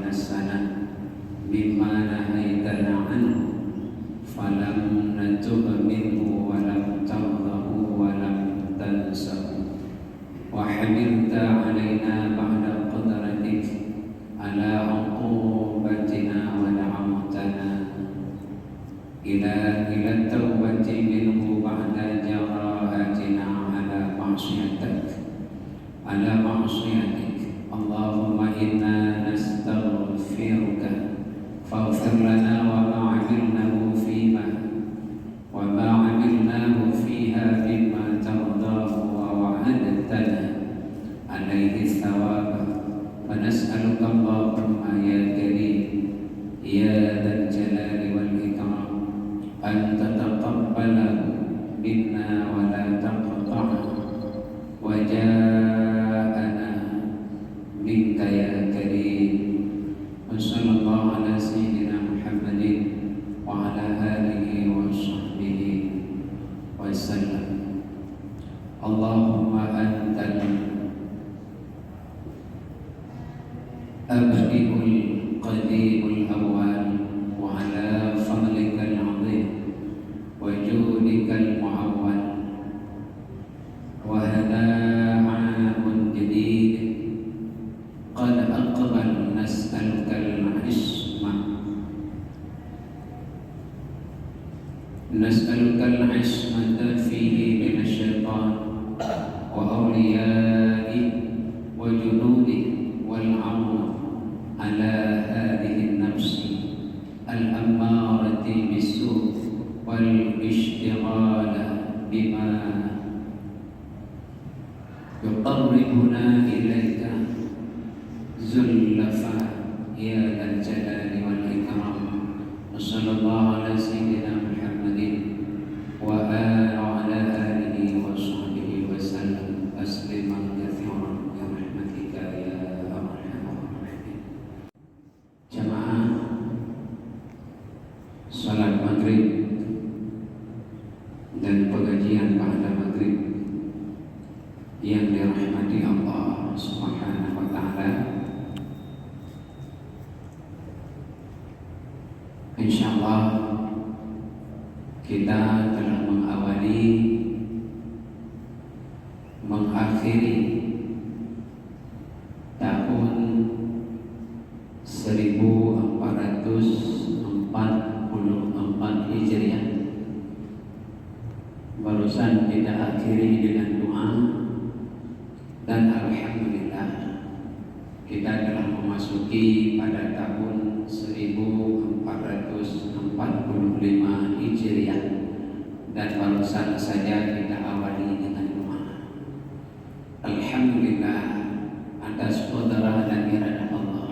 ونهسنا مما نهيتنا عنه فلم نتب منه ولم ترضه ولم تنسه وحملت علينا بعد قدرتك على عقوبتنا ودعوتنا إلى التوبة منه بعد جراءتنا على معصيتك اللهم إنا نستغفرك فاغفر لنا وما عملناه فيها مما ترضاه ووعدتنا عليه الثواب فنسألك اللهم يا كريم يا ذا الجلال والإكرام أن تتقبله منا ولا تقطعه وجاءنا منك يا كريم وصلى الله على سيدنا محمد وعلى آله وصحبه وسلم اللهم أنت الأبدئ القديم الأول وعلى فضلك العظيم وجودك المعول وهذا عام جديد قد أقبل نسألك العصمة فيه من الشيطان وأوليائه وجنوده والعون على هذه النفس الأمارة بالسوء والاشتغال بما يقربنا إليك زلفا يا ذا الجلال والإكرام وصلى الله على سيدنا محمد وعلى آله وصحبه وسلم تسليما كثيرا برحمتك يا أرحم الراحمين. Jamaah salat maghrib dan pengajian ba'da maghrib yang dirahmati Allah Subhanahu wa ta'ala, insyaallah kita telah mengakhiri tahun 1444 Hijriah. Barusan kita akhiri dengan doa dan alhamdulillah kita telah memasuki pada tahun 1445 Hijriah dan barusan saja kita awali dengan doa. Alhamdulillah atas qudrah dan iradah Allah,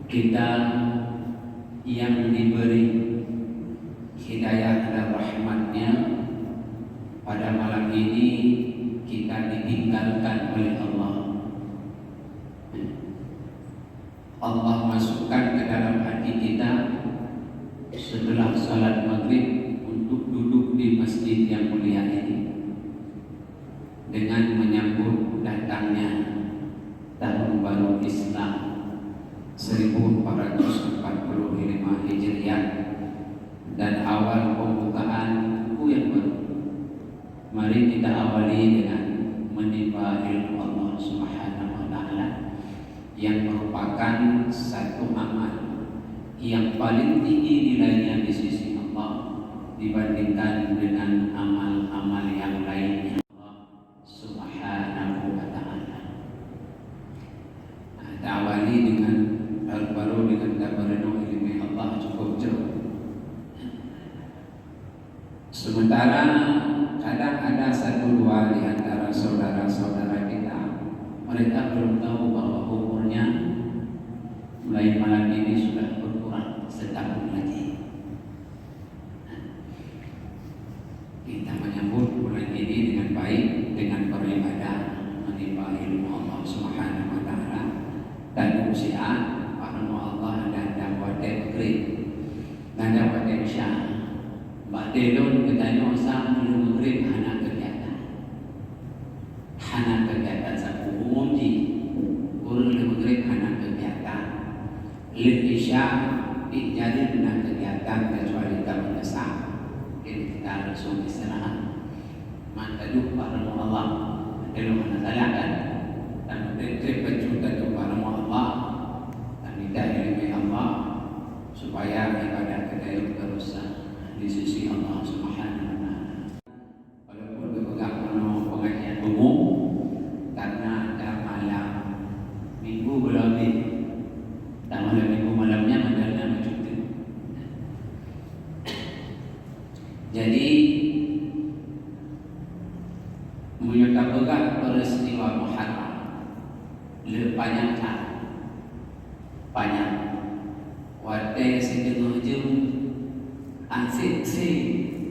kita yang diberi hidayah dan rahmatnya pada malam ini kita ditinggalkan oleh Allah. Allah masukkan ke dalam hati kita setelah salat maghrib untuk duduk di masjid yang mulia ini dengan menyambut datangnya tahun baru Islam 1445 Hijriah dan awal pembukaan buku yang baru. Mari kita awali dengan menimba ilmu Allah Subhanahu wa ta'ala yang merupakan satu amal yang paling tinggi nilainya di sisi Allah dibandingkan dengan amal-amal yang lainnya Allah Subhanahu wa ta'ala. Kita awali dengan baru dengan tabarruk ilmi Allah cukup jauh. Sementara kadang ada satu dua di antara saudara-saudara kita, mereka belum tahu bahwa umurnya mulai malam ini sudah berkurang setahun lagi. Kita menyambut bulan ini dengan baik, dengan beribadah, menimba ilmu Allah Subhanahu wa ta'ala dan usia karena Allah dan dakwah tegri dan dakwah tegsya. Mbak Delon katanya usah menunggu anak kegiatan saku umum di urut menunggu anak kegiatan lil isya jadi dengan kegiatan kecuali kita mendesak. Ini kita langsung istirahat. Mantaduk para Allah. Dalam mana salah kan? Dan menteri penjuta kepada Allah dan minta ilmu Allah supaya ibadah kita itu terus di sisi Allah Subhanahu wa taala. Walaupun dipegang penuh pengajian umum karena ada malam minggu berlebih dan malam minggu malamnya mandalnya mencuti. Jadi menyutakan peristiwa Muharram panjang banyak wate sejenuh jum ansik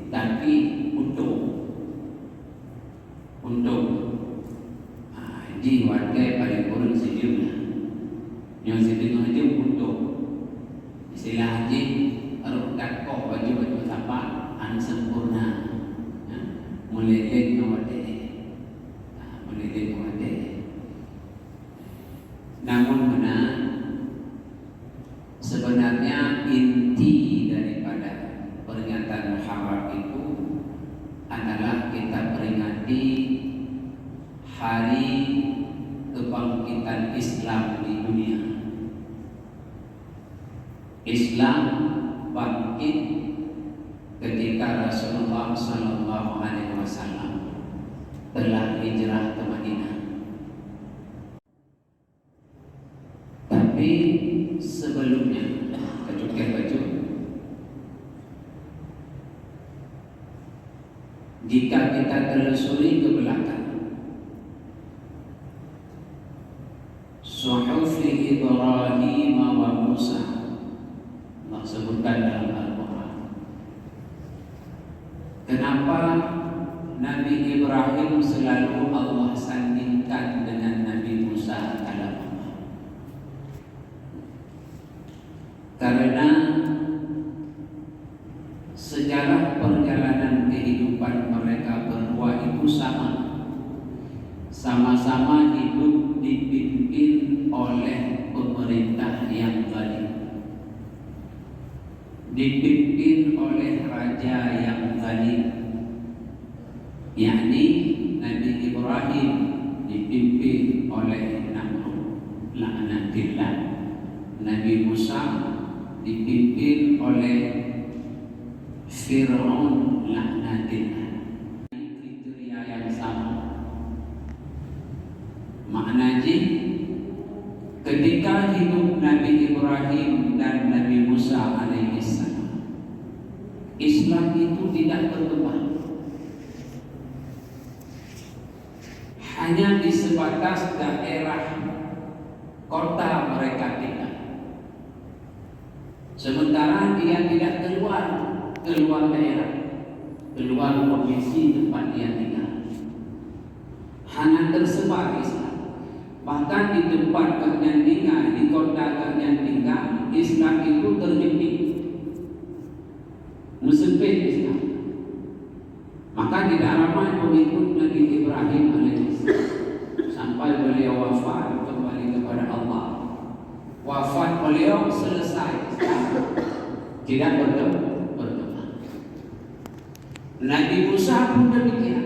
tapi untuk di wate paling kurang sejumlah yang sejenuh jum untuk istilah haji rukat kok baju sampah an sempurna meleleh wate namun benar sebenarnya inti daripada peringatan Muharram itu adalah kita peringati hari kebangkitan Islam di dunia. Islam bangkit ketika Rasulullah Sallallahu Alaihi Wasallam telah hijrah ke Madinah. Tapi sebelumnya baju jika kita telusuri ke belakang Suhufi Ibrahim wa Musa Allah sebutkan dalam Al-Quran. Kenapa Nabi Ibrahim selalu Allah sandingkan dengan Nabi Musa dalam karena sejarah perjalanan kehidupan mereka berdua itu sama-sama hidup dipimpin oleh pemerintah yang zalim, dipimpin oleh raja yang zalim, yakni Nabi Ibrahim dipimpin oleh Namrud laknatillah, Nabi Musa dipimpin oleh Fir'aun laknatillah. Kriteria yang sama. Maknanya ketika hidup Nabi Ibrahim dan Nabi Musa alaihissalam, Islam itu tidak berkembang, hanya di sebatas daerah kota mereka tinggal. Sementara dia tidak keluar daerah, keluar provinsi tempat dia tinggal. Hanya tersebar Islam. Bahkan di tempat kalian tinggal, di kota kalian tinggal, Islam itu terjepit, mesempit Islam. Maka tidak ramai pengikut Nabi Ibrahim alaihissalam sampai beliau wafat kembali kepada Allah. Wafat beliau selesai, tidak berkembang. Nabi Musa pun demikian.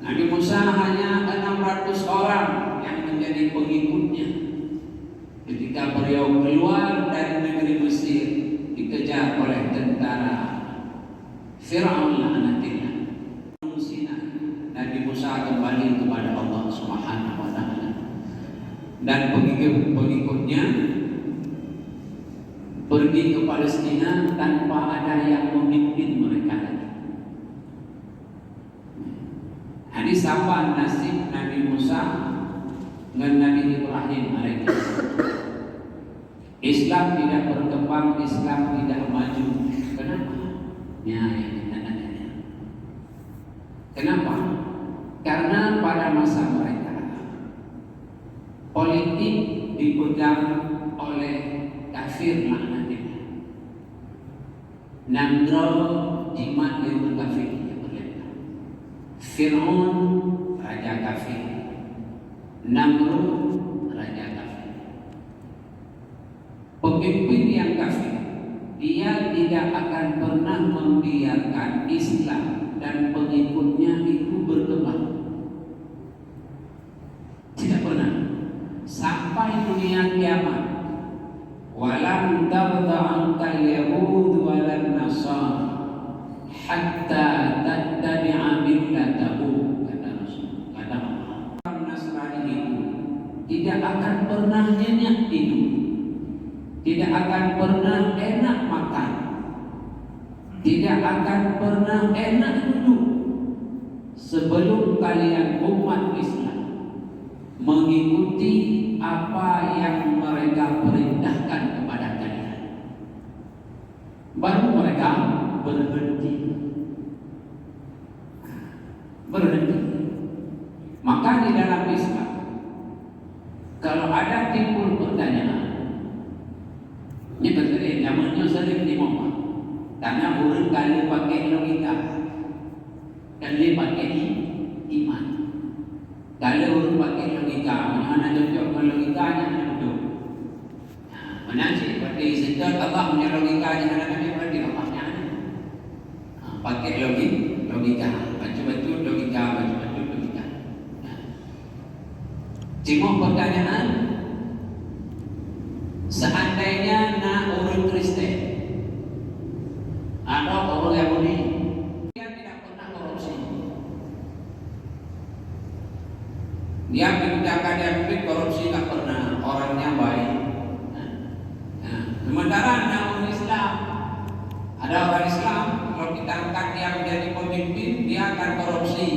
Nabi Musa hanya 600 orang yang menjadi pengikutnya. Ketika beliau keluar dari negeri Mesir, dikejar oleh tentara Fir'aun laknatillah. Nabi Musa kembali kepada Allah Subhanahu wa taala. Dan pengikut-pengikutnya pergi ke Palestina tanpa ada yang memimpin mereka lagi. Ini sama nasib Nabi Musa dengan Nabi Ibrahim alaihissalam. Islam tidak berkembang, Islam tidak maju. Kenapa? Kenapa? Karena pada masa mereka politik dipegang oleh kafir laknatillah. Namrud jimat yang kafir. Fir'aun raja kafir, Namrud raja kafir. Pemimpin yang kafir, dia tidak akan pernah membiarkan Islam dan pengikutnya itu berkembang. Tidak pernah. Sampai dunia kiamat. Walam tarda ankal yahud walan nasara hatta tattabi'a millatahum, kata Rasul. Kata Allah, orang Nasrani itu tidak akan pernah nyenyak hidup, tidak akan pernah enak makan, tidak akan pernah enak duduk sebelum kalian umat Islam mengikuti apa yang mereka perintahkan kepada kalian. Baru mereka berhenti. Maka di dalam Islam, kalau ada timbul pertanyaan, ini berkali zamannya sering dimomong, karena orang kalau pakai logika, kalau pakai iman. Kalau orang pakai logika, mana cocok dengan logikanya, mana cocok. Mana sih? Berarti sejak Allah punya logikanya, mana kami berarti Allahnya. Pakai logika, baca-baca logika, baca-baca logika. Cuma pertanyaan, seandainya orang Kristen atau orang Yahudi, dia tidak pernah korupsi. Dia menjaga dia mungkin korupsi tak pernah, orangnya baik. Sementara orang Islam, ada orang Islam, kalau kita angkat dia menjadi pemimpin, dia akan korupsi.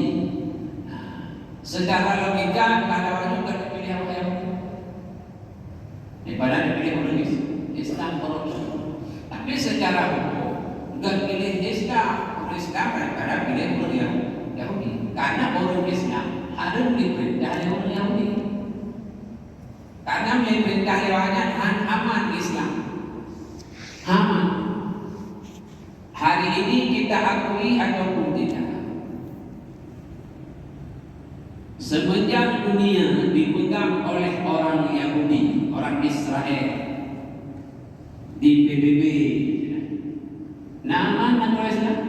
Secara logika, ada orang juga dipilih orang Yahudi. Daripada dipilih orang Islam korupsi. Tapi secara hukum, enggak pilih Islam daripada pilih orang Yahudi. Karena orang Islam harus diperintah oleh orang Yahudi. Karena diperintah lewatnya aman Islam. Aman. Hari ini kita akui ataupun tidak, semenjak dunia dipegang oleh orang Yahudi, orang Israel, di PBB, nama atau Islam?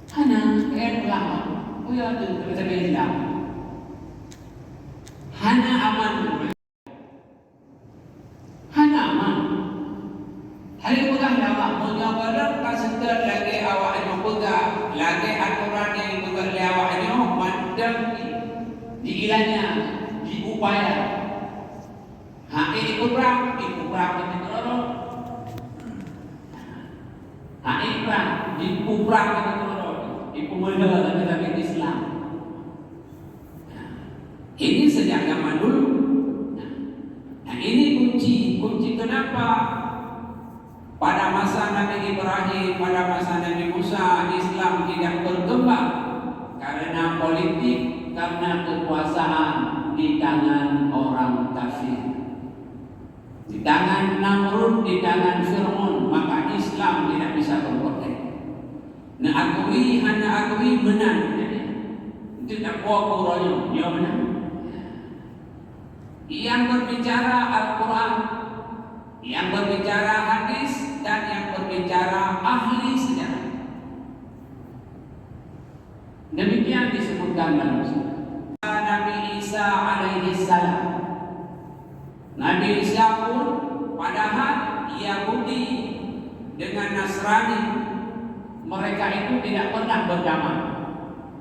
Hana, ulama. Oh ya, itu macam Islam. Hana aman. Hana aman. Hari pegang awak menyabarkan kasetar lagi awak yang pegang, lagi aturan yang pegang awak yang mandang diilanya, diupaya. Hak ini kurang itu terlalu. Hak ini kurang, dikurang itu terlalu. Ibu muda tetapi Islam. Ini sejak zaman dulu. Nah, ini kunci kenapa pada masa Nabi Ibrahim, pada masa Nabi Musa, Islam tidak berkembang karena politik, karena kekuasaan di tangan orang kafir, di tangan Namrud, di tangan Fir'aun, maka Islam tidak bisa berkotek. Nak akui menang. Itu tak kuat orang dia menang. Yang berbicara Al-Quran, yang berbicara hadis, dan yang berbicara ahli sejarah. Demikian disebutkan dalam surah Nabi Isa alaihi salam. Nabi Isa pun padahal Yahudi dengan Nasrani, mereka itu tidak pernah berdamai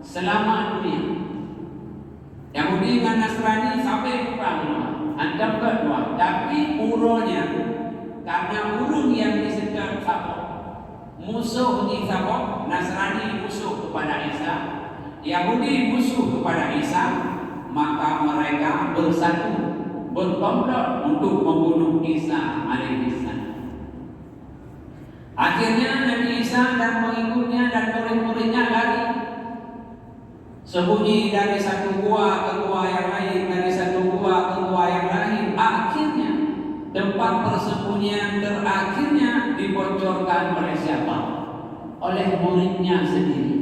selama dunia. Yahudi dengan Nasrani sampai perang antara kedua, tapi urunya karena urung yang disebut sabok, musuh di sabok, Nasrani musuh kepada Isa, Yahudi musuh kepada Isa, maka mereka bersatu berkomplot untuk membunuh Isa alaihissalam. Akhirnya Nabi Isa dan pengikutnya dan murid-muridnya lari sembunyi dari satu gua ke gua yang lain, dari satu gua ke gua yang lain. Akhirnya tempat persembunyian terakhirnya dibocorkan oleh siapa? Oleh muridnya sendiri.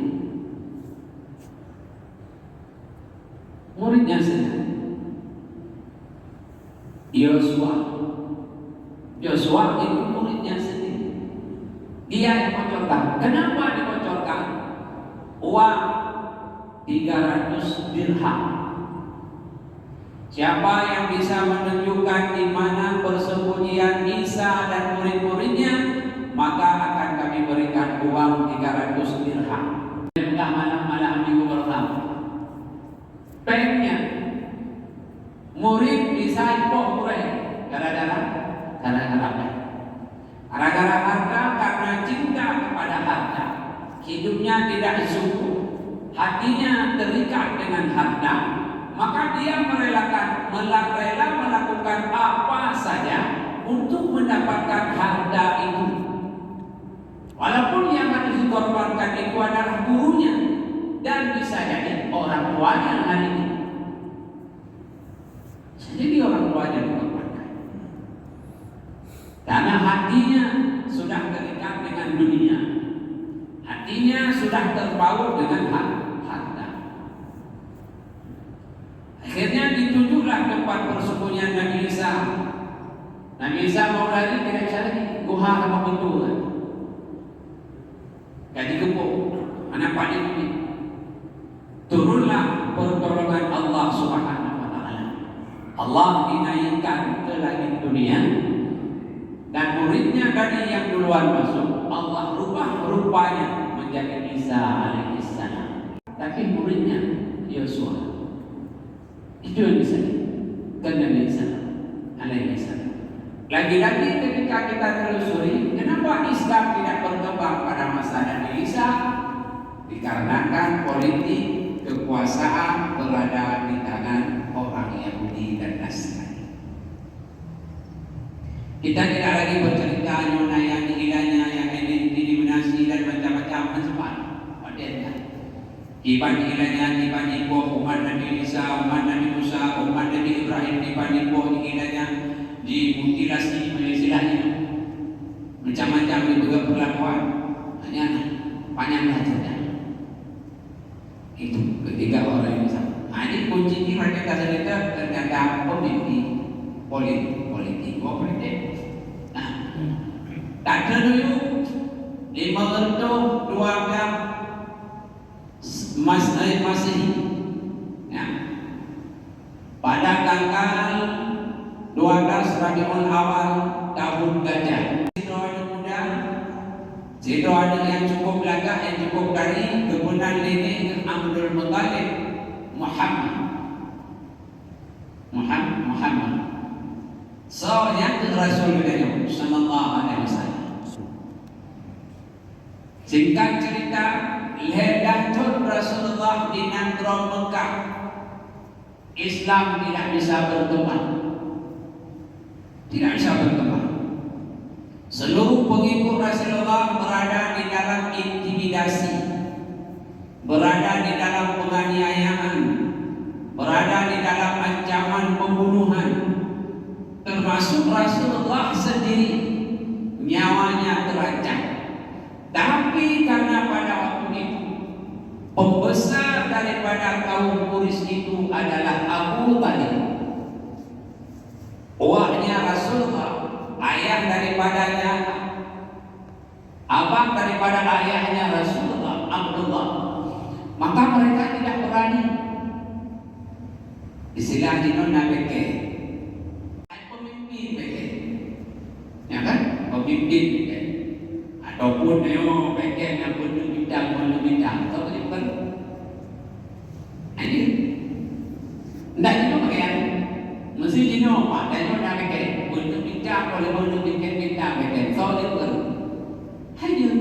Muridnya sendiri. Yosua. Yosua itu muridnya sendiri. Dia yang bocorkan. Kenapa dibocorkan? Uang 300 dirham. Siapa yang bisa menunjukkan di mana persembunyian Isa dan murid-muridnya, maka akan kami berikan uang 300 dirham. Tengah malam-malam minggu pertama, pennya murid bisa pokok gara-gara apa? Gara-gara harta, karena cinta kepada harta, hidupnya tidak syukur, hatinya terikat dengan harta, maka dia rela melakukan apa saja untuk mendapatkan harta itu. Walaupun yang harus dikorbankan itu adalah gurunya dan bisa jadi orang tuanya hari ini. Jadi orang tuanya dikorbankan karena hatinya sudah terikat dengan dunia, hatinya sudah terpaut dengan harta. Akhirnya ditujulah tempat persembunyian Nabi Isa. Nabi Isa mau lari, tidak bisa lagi, guha sama pintu. Jadi kepuk, mana paling ini? Turunlah pertolongan Allah Subhanahu wa Ta'ala. Allah dinaikkan ke langit dunia, dan muridnya tadi yang duluan masuk, Allah rubah rupanya menjadi Isa alaihissalam. Tapi muridnya Yosua, itu yang bisa kan Nabi Isa alaihissalam. Lagi-lagi ketika kita telusuri, kenapa Islam tidak berkembang pada masa Nabi Isa? Dikarenakan politik kekuasaan berada di tangan orang Yahudi dan Nasrani. Kita tidak lagi bercerita mengenai yang hilangnya, yang eliminasi dan macam-macam sebab padanya. Iban hilangnya, iban ibu umat Nabi Isa, umat Nabi Musa, umat Nabi Ibrahim, iban ibu hilangnya, dimutilasi istilahnya, macam-macam dibuat perlakuan, hanya panjanglah cerita. Itu ketiga orang yang sama. Ini kunci di mereka cerita ternyata pemimpin politik. Nah, tak dulu di mengerti keluarga Masehi. Nah, pada tanggal 12 Rabiul Awal tahun gajah. Zero ada yang cukup lagak, yang cukup dari kebunan nenek Abdul Muttalib Muhammad. So yang Rasul beliau sallallahu alaihi wasallam. Singkat cerita, ledahtun Rasulullah di negeri Mekah, Islam tidak bisa berkembang. Seluruh pengikut Rasulullah berada di dalam intimidasi, berada di dalam penganiayaan, berada di dalam ancaman pembunuhan. Termasuk Rasulullah sendiri, nyawanya terancam. Tapi karena pada waktu itu pembesar daripada kaum Quraisy itu adalah Abu Thalib, uaknya Rasulullah, ayah daripadanya, abang daripada ayahnya Rasulullah, Abdullah, maka mereka tidak berani. Istilah di nona beke, pemimpin beke, ya kan? Pemimpin beke, ataupun neo beke yang bintang, atau bukan? Ini, tidak itu bagian. Mesti jino apa? Dan nona beke. Boleh bikin bintang so dia hanya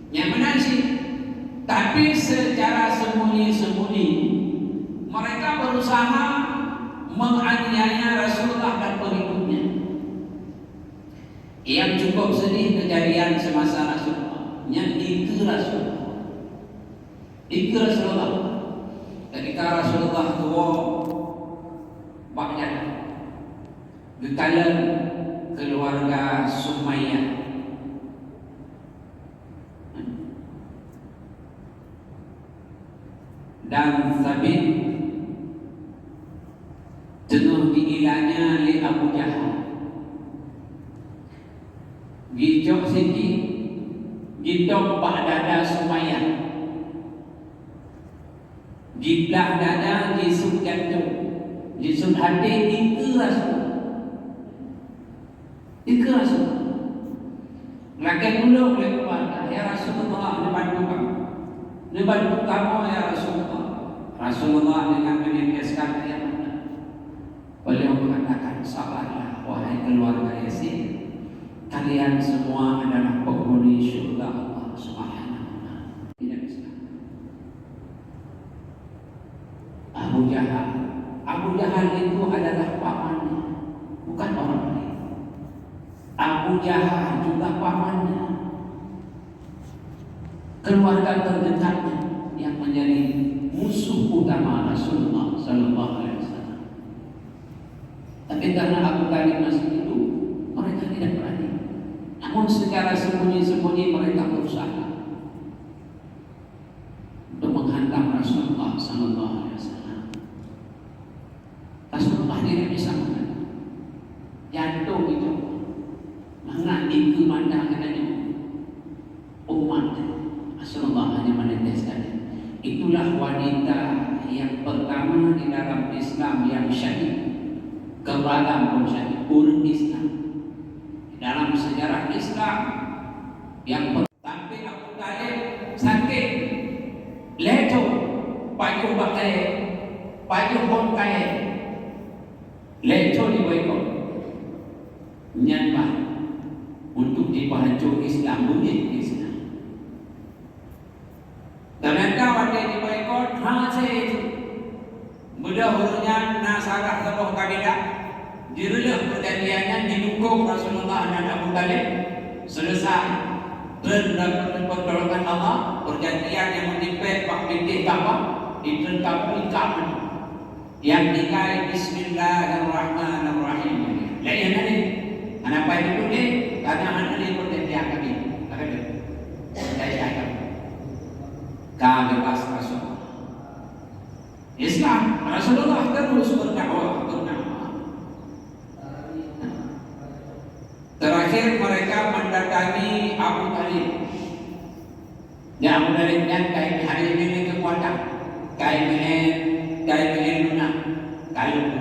yang benar sih, tapi secara sembunyi-sembunyi mereka berusaha menganiaya Rasulullah dan pengikutnya. Yang cukup sedih kejadian semasa Rasulullah, yang itu Rasulullah ketika Rasulullah tua banyak gekalan keluarga Sumayyah. Dan Sabit jenuh diilanya menjadi Abu Jahal. Gijok sikit, gidok bak dada Sumayyah, giblah dada gisut jantung, gisut hati itu Rasul. Rakyat mulut boleh keluarga, ya Rasulullah, ini bantu kamu ya Rasulullah. Rasulullah dengan meneteskan air mata, beliau mengatakan, sabarlah wahai keluarga Yasin, kalian semua adalah penghuni syurga Allah Subhanahu wa Ta'ala. Tidak bisa. Abu Jahal itu adalah pamannya, bukan orang lain. Abu Jahal juga pamannya, keluarga terdekatnya yang menjadi musuh utama Rasulullah Sallallahu Alaihi Wasallam. Tapi karena Abu Talib masih hidup, mereka tidak berani. Namun secara sembunyi-sembunyi mereka berusaha untuk menghantam Rasulullah Sallallahu Alaihi Wasallam. Rasulullah tidak bisa menghantam. Jantung itu mengadil pemandangannya umat. Rasulullah hanya meneteskan. Itulah wanita yang pertama di dalam Islam yang syahid, kebalam pun syahid, urut Islam. Dalam sejarah Islam yang sampai Abu Talib sakit, leto, baju pakai, baju bongkai, leto di boykot, nyambah untuk dipancung Islam, bunyi Islam. Ternyata waktu di boykot, hasil mudah-mudahan nasarah sebuah kabinet direlak perjanjiannya didukung Rasulullah dan Abu Talib. Selesai pertolongan Allah, perjanjian yang menipet Pak binti Ka'bah ditentang ikaman yang dikai Bismillahirrahmanirrahim. Lain ini kenapa itu ni? Karena ini perjanjian kami. Saya kami bebas Rasulullah. Islam Rasulullah terus berdakwah. Terakhir mereka mendatangi Abu Talib. Ya Abu Talib dan kain hari ini kekuatan, kain lunak, kain.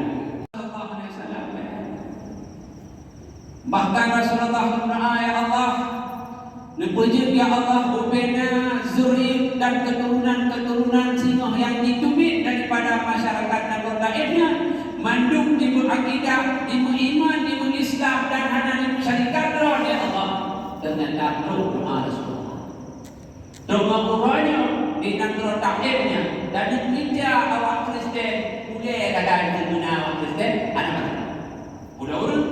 Bahkan Rasulullah berdoa, ya Allah, Nepujud ya Allah ubena zuri dan keturunan singoh yang ditubik daripada masyarakat Nagor Daibnya mandung timbul akidah, timbul iman, timbul Islam dan hana timbul syarikat roh ya Allah. Ternyata roh Rasulullah. Doa uranya di Nagor Daibnya dan meja awak Kristen boleh kadang awak Kristen ada udah urut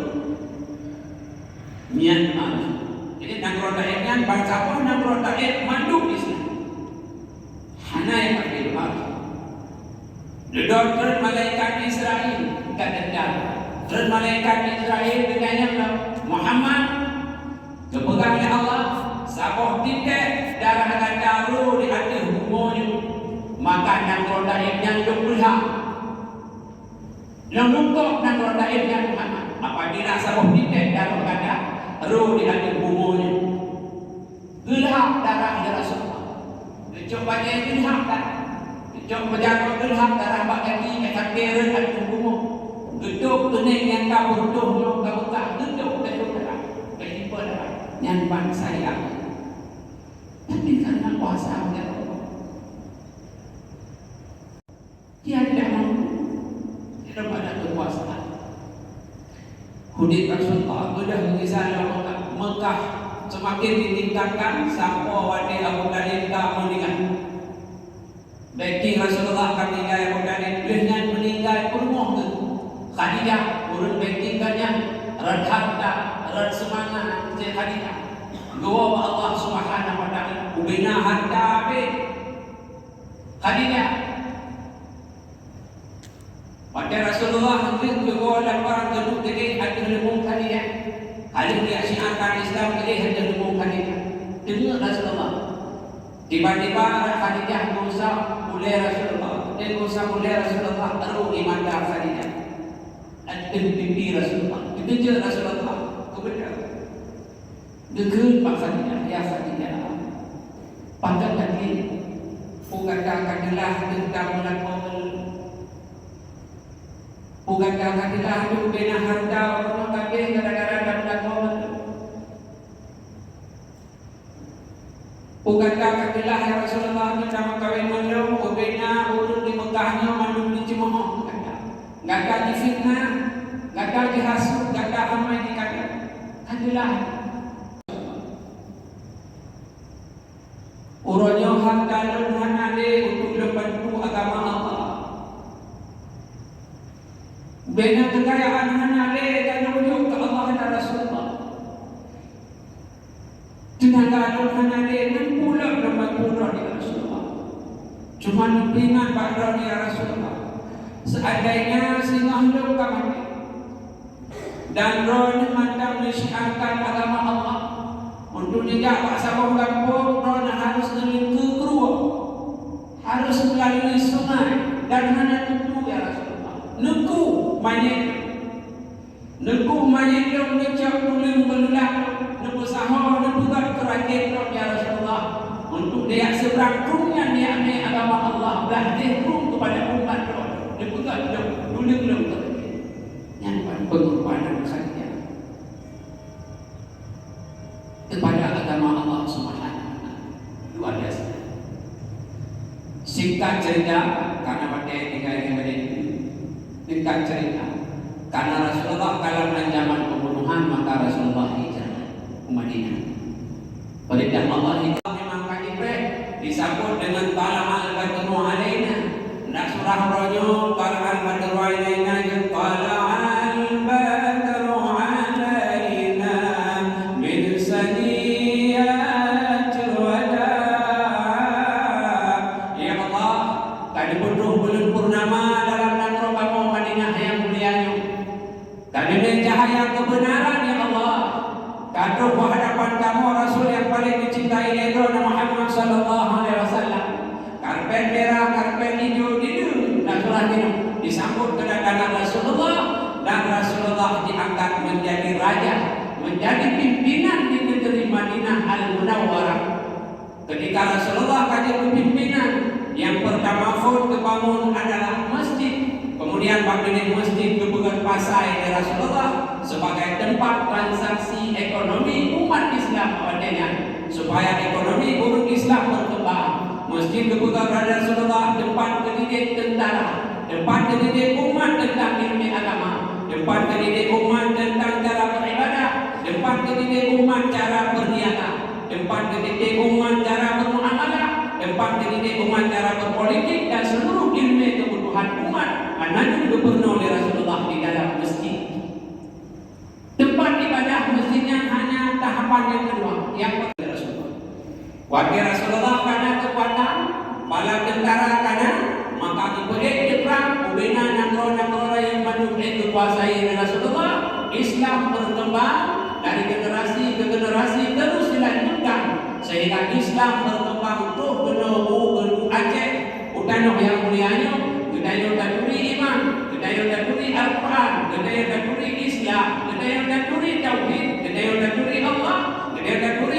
Myanmar. Jadi Nagro Daibnya bangsa pun Nagro Daib manduk Islam. Hana yang pakai harus. Dokter malaikat Israel tak dendam. Terus malaikat Israel dengan Muhammad kepegang oleh Allah. Saboh titik darah akan taruh di hati hukumnya. Maka Nagro Daibnya hidup berhak. Nungkuk Nagro Daibnya Muhammad. Apabila saboh titik darah akan roh di hati bumunya, gelap darah Rasulullah. Coba dia gelap darah, coba jaga gelap darah bagi ekateren hati bumu. Geduk kening yang kau butuh, kau tak geduk darah, kehidupan darah. Yang bangsa yang, tapi karena kuasa Allah, dia tidak mampu, tidak ada kekuasaan. Hudib Rasulullah sudah mengisah Mekah semakin ditingkatkan sampai wadi Abu Talib tak meninggal. Bagi Rasulullah meninggal Abu Talib dengan meninggal rumah tu Khadijah urut backingannya rad harta rad semangat je Khadijah. Gua Allah Subhanahu wa taala ubina harta be Khadijah. Pada Rasulullah mungkin juga dan orang kedua jadi ada lemung Khadijah. Kali dia syiarkan Islam jadi ada lemung Khadijah. Dengar Rasulullah. Tiba-tiba Khadijah berusaha mulai Rasulullah. Dia berusaha mulai Rasulullah terus iman Khadijah. pipi Rasulullah. Dikejar Rasulullah kepada degil Pak Khadijah, ya Khadijah. Pada tadi Pugata-kadilah tentang melakon Pugata-kadilah itu bina harta orang kabeh gara-gara dan melakon Pugata-kadilah ya Rasulullah kita kawin mandong bina urut di Mekahnya mandong di Cimoho gak di fitnah gak di hasud gak hamai di kadilah Uronya harta hanade untuk membantu agama Allah. Bena kekayaan hanade dan menuju ke Allah dan Rasulullah. Tenaga hanade dan pula membantu ya Rasulullah. Cuma pingat pada ya Rasulullah. Seandainya singa hidup kami dan roh memandang menyiarkan agama Allah. Untuk tidak Pak Sabong Kampung, Rona harus menuju ke Keruak, harus melalui sungai dan hanya tentu ya Rasulullah. Neku mayat yang ngecap tuling belulang, neku sahur, neku gak kerajaan ya Rasulullah. Untuk dia seberang kerumnya dia ambil agama Allah, belah dia kerum kepada umat Rona. Neku gak tuling kerajaan. Yang pengorbanan saja kepada agama Allah Subhanahu luar biasa. Singkat cerita karena pada tiga menit singkat cerita karena Rasulullah dalam ancaman pembunuhan maka Rasulullah hijrah ke Madinah. Perintah Allah hijrah memang kaibrah disambut dengan tala'al badru alaina. Nak surah rojo tala'al badru alaina yang tala'al badru alaina min saniyatil wada. Ya Allah, tadi penuh bulan purnama dalam nangro kamu Madinah yang mulianya. Tadi cahaya kebenaran ya Allah. Kadu hadapan kamu Rasul yang paling dicintai itu Muhammad sallallahu alaihi wasallam. Karpet merah, karpet hijau dan surah itu disambut kedatangan Rasulullah dan Rasulullah diangkat menjadi raja, menjadi pimpinan di negeri Madinah Al-Munawwarah. Ketika Rasulullah kaji kepimpinan, yang pertama kebangun adalah masjid. Kemudian bangunan masjid kebukan pasai dari Rasulullah sebagai tempat transaksi ekonomi umat Islam padanya supaya ekonomi umat Islam berkembang. Masjid kebukan Rasulullah tempat pendidik tentara, tempat pendidik umat tentang ilmu agama, tempat pendidik umat tentang cara beribadah, tempat pendidik umat cara berniaga, tempat pendidik umat cara bermuamalah, tempat pendidik umat cara berpolitik dan seluruh ilmu kebutuhan umat. Anak gubernur oleh Rasulullah di dalam masjid. Tempat ibadah masjidnya hanya tahapan yang kedua, yang pertama Rasulullah. Wakil Rasulullah karena kekuatan, bala tentara karena maka diberi perang, ubina nagro-nagro yang menukik kekuasai Rasulullah. Islam berkembang dari generasi ke generasi terus dilanjutkan sehingga Islam berkembang terus benuh Aceh, utanoh yang mulianya. Kedayo daturi iman, kedayo daturi Al-Quran, kedayo daturi Islam, kedayo daturi Tauhid, kedayo daturi Allah, kedayo daturi